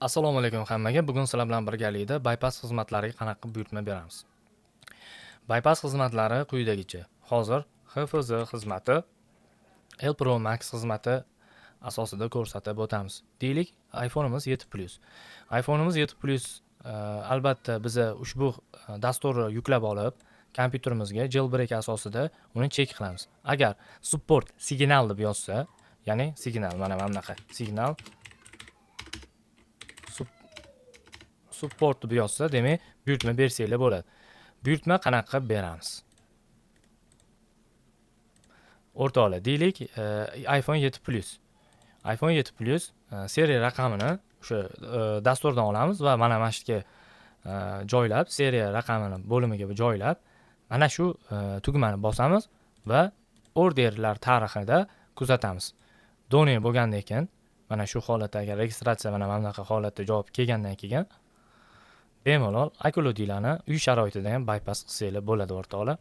Assalomu alaykum hammaga. Bugun sizlar bilan birgalikda bypass xizmatlariga qanaqa buyurtma beramiz. Bypass xizmatlari quyidagicha. Hozir HFZ xizmati, L Pro Max xizmati asosida ko'rsatib o'tamiz. Deylik, iPhone'imiz 7 Plus. iPhone'imiz 7 Plus albatta biz ushbu dasturni yuklab olib, kompyuterimizga jailbreak asosida uni chek qilamiz. Agar support signal deb yozsa, ya'ni signal mana bunaqa signal support deb yozsa, demak, buyurtma bersanglar bo'ladi. Buyurtma qanaqa beramiz? O'rtoqlar, deylik, iPhone 7 Plus. iPhone 7 Plus seriya raqamini o'sha dasturdan olamiz va mana shu yerga joylab, seriya raqamini bo'limiga joylab, mana shu tugmani bosamiz va orderlar tarixida kuzatamiz. Donor bo'lgandan keyin, mana shu holatda agar registratsiya mana bunaqa holatda javob kelgandan keyin bemalol akulodilarni uy sharoitida ham bypass qilsanglar bo'ladi o'rtoqlar.